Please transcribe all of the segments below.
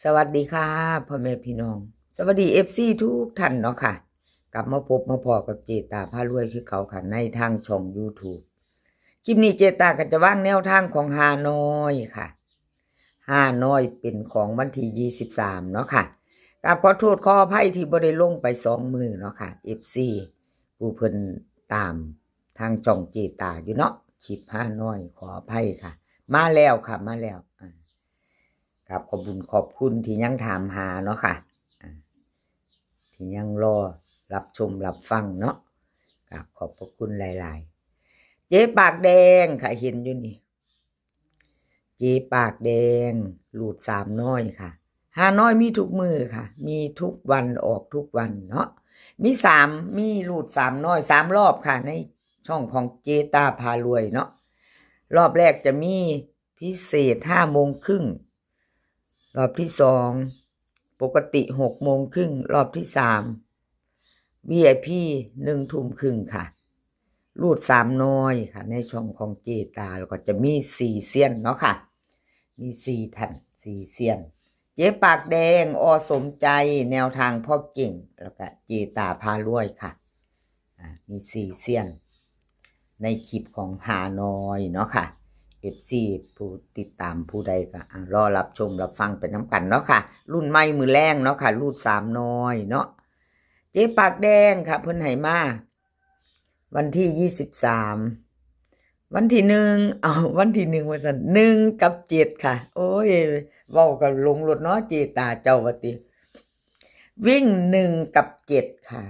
สวัสดีค่ะพ่อแม่พี่น้องสวัสดีFCทุกท่านเนาะค่ะกลับมาพบมาพอกับเจตาพารวยคือเขาค่ะในทางช่อง YouTube คลิปนี้เจตาก็จะวางแนวทางของฮานอยค่ะฮานอยเป็นของวันที่23เนาะค่ะกับขอโทษขออภัยที่บ่ได้ลงไป2มื้อเนาะค่ะ FC ผู้เพิ่นตามทางช่องเจตาอยู่เนาะคลิปฮานอยขออภัยค่ะมาแล้วค่ะมาแล้วครับขอบคุณขอบคุณที่ยังถามหาเนาะค่ะที่ยังรอรับชมรับฟังเนาะครับขอบพระคุณหลายๆเจ๊ปากแดงค่ะเห็นอยู่นี่เจ๊ปากแดงหลุด3น้อยค่ะ5น้อยมีทุกมือค่ะมีทุกวันออกทุกวันเนาะมีหลุด3น้อย3รอบค่ะในช่องของเจตาพารวยเนาะรอบแรกจะมีพิเศษ5:30รอบที่2ปกติ6:30รอบที่3 VIP 1:30ค่ะรูด3น้อยค่ะในช่องของเจตาแล้วก็จะมี4เซียนเนาะค่ะมี4ท่าน4เซียนเจ๊ปากแดงสมใจแนวทางพ่อเก่งแล้วก็เจตาพารวยค่ะมี4เซียนในคลิปของหาน้อยเนาะค่ะ FC ผู้ติดตามผู้ใดก็รอรับชมรับฟังเป็นน้ำกันเนาะค่ะรุ่นใหม่มือแรงเนาะค่ะรุ่น3น้อยเนาะเจ๊ปากแดงค่ะเพิ่นให้มาวันที่23วันที่วันที่ว่าซั่น1กับ7ค่ะโอ้ยเว้าก็หลงรถเนาะเจตาเจ้าว่าติวิ่ง1กับ7ค่ะ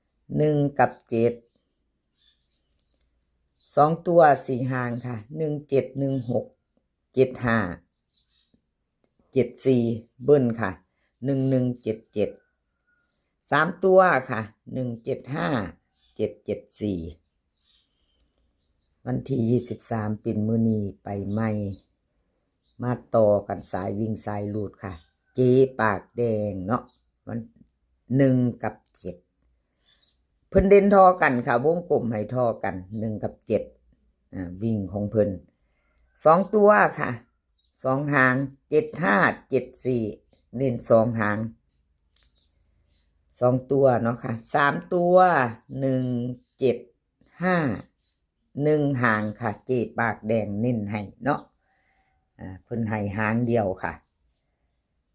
1กับ7 2ตัว4หางค่ะ1716 75 74เบิ้ลค่ะ1177 3ตัวค่ะ175 774วันที่23เป็นมื้อนี้ไปใหม่มาต่อกันสายวิ่งสายลูดค่ะเจ๊ปากแดงเนาะมัน1กับ7เพิ่นเด่นทอกันค่ะวงกลมให้ทอกัน1กับ7วิ่งของเพิ่น2ตัวค่ะ2หาง7574เน้น2หาง2ตัวเนาะค่ะ3ตัว175 1หางค่ะเจ๊ปากแดงเน้นให้เนาะเพิ่นให้หางเดียวค่ะ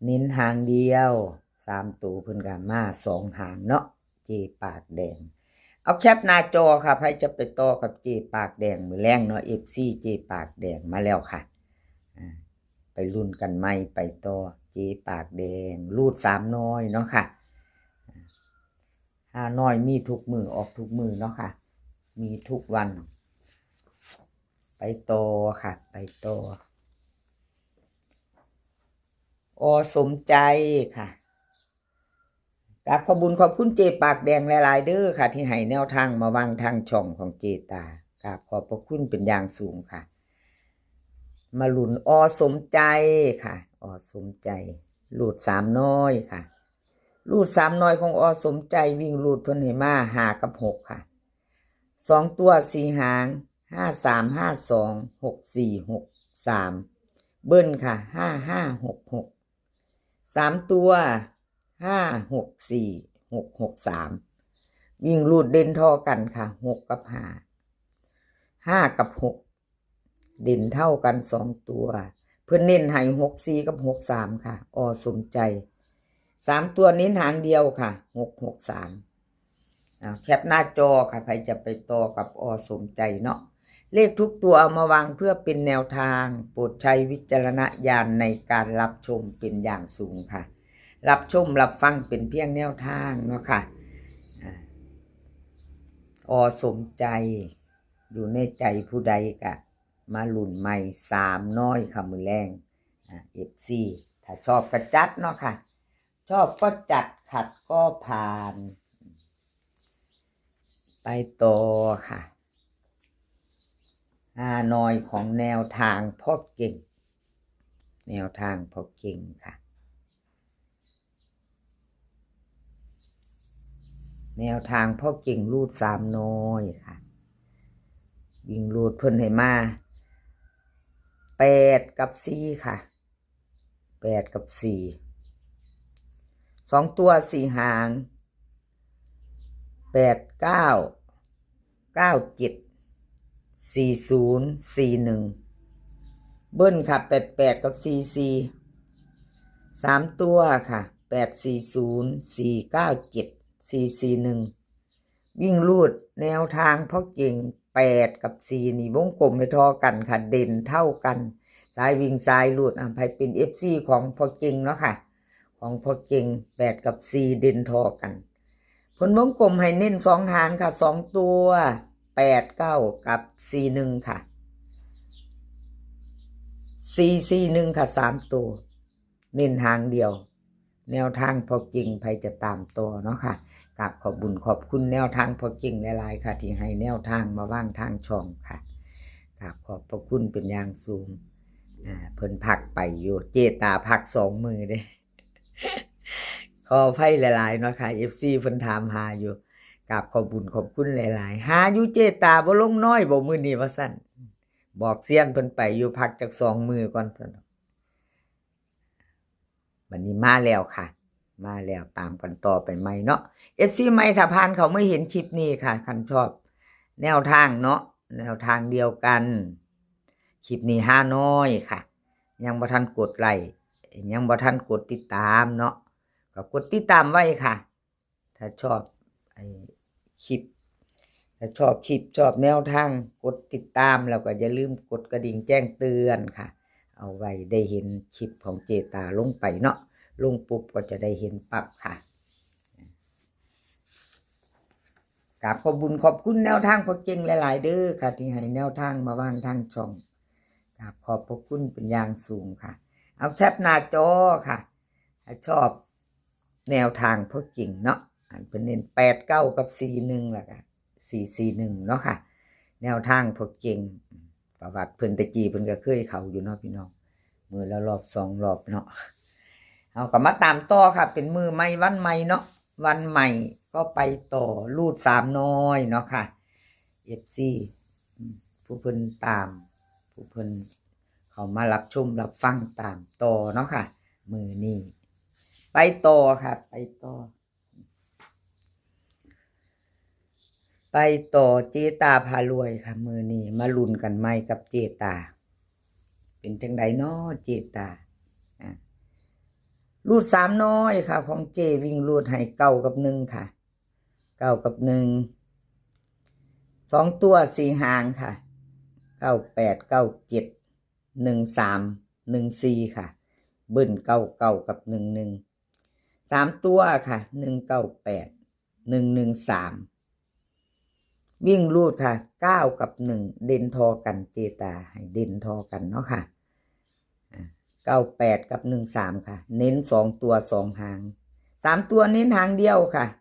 เน้นหางเดียว3ตัวเพิ่นก็มา2หางเนาะเจ๊ปากแดงเอาแคปหน้าจอค่ะใครจะไปต่อกับเจ๊ปากแดงมื้อแรงเนาะ FC เจ๊ปากแดงมาแล้วค่ะไปลุ้นกันใหม่ไปต่อเจ๊ปากแดงรูด3น้อยเนาะค่ะ5น้อยมีทุกมือออกทุกมือเนาะค่ะมีทุกวันไปต่อค่ะไปต่อสมใจค่ะกราบขอบคุญขอบคุณเจปากแดงหลายๆเด้อค่ะที่ให้แนวทางมาวางทางช่องของเจตากราบขอบพระคุณเป็นอย่างสูงค่ะมาหลุนสมใจค่ะสมใจหลุด3น้อยค่ะรูด3น้อยของสมใจวิ่งรูดเพิ่นให้มา5กับ6ค่ะ2ตัว4หาง5352 6463เบิ้ลค่ะ5566 3ตัว564663วิ่งรูดเด่นทอกันค่ะ6กับ5กับ6เด่นเท่ากัน2ตัวเพิ่นเน้นให้64กับ63ค่ะสมใจ3ตัวเน้นหางเดียวค่ะ663แคปหน้าจอค่ะใครจะไปต่อกับสมใจเนาะเลขทุกตัวเอามาวางเพื่อเป็นแนวทางโปรดใช้วิจารณญาณในการรับชมเป็นอย่างสูงค่ะรับชมรับฟังเป็นเพียงแนวทางเนาะค่ะสมใจอยู่ในใจผู้ใดกะมาหลุ่นใหม่3น้อยค่ะมือแรงFC ถ้าชอบก็จัดเนาะค่ะชอบก็จัดขัดก็ผ่านไปต่อค่ะน้อยของแนวทางพ่อเก่งแนวทางพ่อเก่งค่ะแนวทางพ่อเก่งรูด3น้อยค่ะวิ่งรูดเพิ่นให้มา8กับ4ค่ะ 8กับ4 2ตัว4หาง8 9 9 7 40 41เบิ้ลค่ะ88กับ44 3ตัวค่ะ840 497 441วิ่งรูดแนวทางพ่อเก่ง8กับ4นี่วงกลมไม่ทอกันค่ะเด่นเท่ากันสายวิ่งสายรูดไปเป็น FC ของพ่อเก่งเนาะค่ะของพ่อเก่ง8กับ4เด่นทอกันผลวงกลมให้เน้น2หางค่ะ2ตัว8 9กับ41ค่ะ441ค่ะ3ตัวเน้นหางเดียวแนวทางพอเก่งไผจะตามตัวเนาะค่ะกราบขอบบุญขอบคุณแนวทางพอเก่งหลายๆค่ะที่ให้แนวทางมาว่างทางช่องค่ะกราบขอบพระคุณเป็นอย่างสูงเพิ่นพักไปอยู่เจตาพัก2มือเด้ ขอไผหลายๆเนาะค่ะ FC เพิ่นถามหาอยู่กราบขอบบุญขอบคุณหลายๆหาอยู่เจตาบ่ลงน้อยบ่มื้อนี้ว่าซั่นบอกเซียนเพิ่นไปอยู่พักจาก2มือก่อนซั่นวันนี้มาแล้วค่ะมาแล้วตามกันต่อไปใหม่เนาะ FC ใหม่ถ้าผ่านเขาไม่เห็นคลิปนี้ค่ะคันชอบแนวทางเนาะแนวทางเดียวกันคลิปนี้5น้อยค่ะยังบ่ทันกดไลค์ยังบ่ทันกดติดตามเนาะก็กดติดตามไว้ค่ะถ้าชอบคลิปถ้าชอบคลิปชอบแนวทางกดติดตามแล้วก็อย่าลืมกดกระดิ่งแจ้งเตือนค่ะเอาไว้ได้เห็นคลิปของเจตาลงไปเนาะลงปุ๊บก็จะได้เห็นปั๊บค่ะกราบขอบบุญขอบคุณแนวทางพอเก่งหลายๆเด้อค่ะที่ให้แนวทางมาว่างทางช่องกราบขอบพระคุณเป็นอย่างสูงค่ะเอาแคปหน้าจอค่ะถ้าชอบแนวทางพอเก่งเนาะอันเป็นเน้น8 9กับ41ล่ะค่ะ441เนาะค่ะแนวทางพอเก่งประวัติเพิ่นตะกี้เพิ่นก็เคยเข้าอยู่เนาะพี่น้องมือละรอบ2รอบเนาะเอาก็มาตามต่อค่ะเป็นมือใหม่วันใหม่เนาะวันใหม่ก็ไปต่อรูด3น้อยเนาะค่ะ FC ผู้เพิ่นตามผู้เพิ่นเขามารับชมรับฟังตามต่อเนาะค่ะมือนี้ไปต่อค่ะไปต่อเจตาพารวยค่ะมือนี้มาลุ้นกันใหม่กับเจตาเป็นจังไดเนาะเจตารูด3น้อยค่ะของเจวิ่งรูดให้9กับ1ค่ะ9กับ1 2ตัว4หางค่ะ98 97 13 14ค่ะเบิ้ล99กับ11 3ตัวค่ะ198 113วิ่งรูดค่ะ9กับ1เด่นทอกันเจตาให้เด่นทอกันเนาะค่ะ98กับ13ค่ะเน้น2ตัว2หาง3ตัวเน้นหางเดียวค่ะ113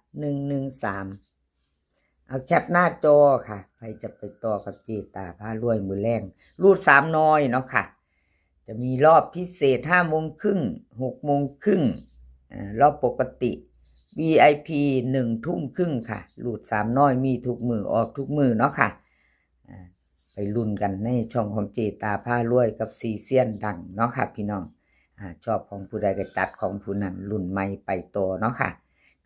เอาแคปหน้าจอค่ะใครจะไปต่อกับเจตาพารวยมือแรงรูด3น้อยเนาะค่ะจะมีรอบพิเศษ5 โมงครึ่ง6 โมงครึ่งรอบปกติ VIP 1 ทุ่มครึ่งค่ะรูด3น้อยมีทุกมือออกทุกมือเนาะค่ะไปลุ้นกันในช่องของเจตาพารวยกับซีเซียนดังเนาะค่ะพี่น้องชอบของผู้ใดก็จัดของผู้นั้นรุ่นใหม่ไปต่อเนาะค่ะ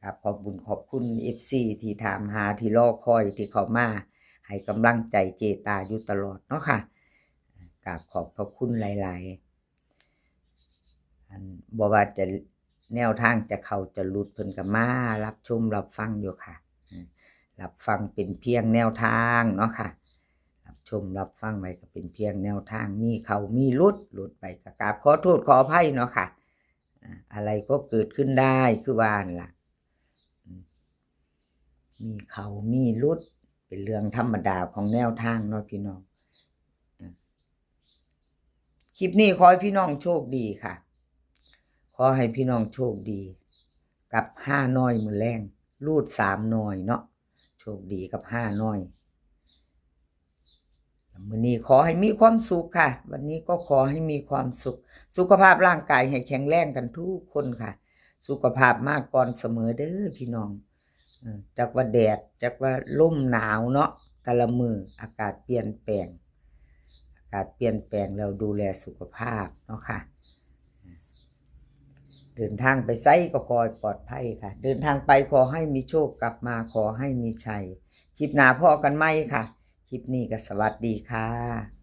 ครับขอบบุญขอบคุณ FC ที่ถามหาที่รอคอยที่เขามาให้กำลังใจเจตาอยู่ตลอดเนาะค่ะกราบขอบพระคุณหลายๆบ่ว่าจะแนวทางจะเข้าจะหลุดเพิ่นก็มารับชมรับฟังอยู่ค่ะรับฟังเป็นเพียงแนวทางเนาะค่ะรับชมรับฟังไว้ก็เป็นเพียงแนวทางมีเข้ามีหลุดไปก็กราบขอโทษขออภัยเนาะค่ะอะไรก็เกิดขึ้นได้คือว่านั่นล่ะมีเขามีหลุดเป็นเรื่องธรรมดาของแนวทางเนาะพี่น้องคลิปนี้ขอให้พี่น้องโชคดีค่ะขอให้พี่น้องโชคดีกับ5น้อยมือแรงรูด3น้อยเนาะโชคดีกับ5น้อยมื้อนี้ขอให้มีความสุขค่ะวันนี้ก็ขอให้มีความสุขสุขภาพร่างกายให้แข็งแรงกันทุกคนค่ะสุขภาพมากก่อนเสมอเด้อพี่น้องจักว่าแดดจักว่าลมหนาวเนาะแต่ละมืออากาศเปลี่ยนแปลงแล้วดูแลสุขภาพเนาะค่ะ เดินทางไปไสก็ขอให้ปลอดภัยค่ะ เดินทางไปขอให้มีโชคกลับมาขอให้มีชัยคลิปหน้าพอกันไหมค่ะคลิปนี้ก็สวัสดีค่ะ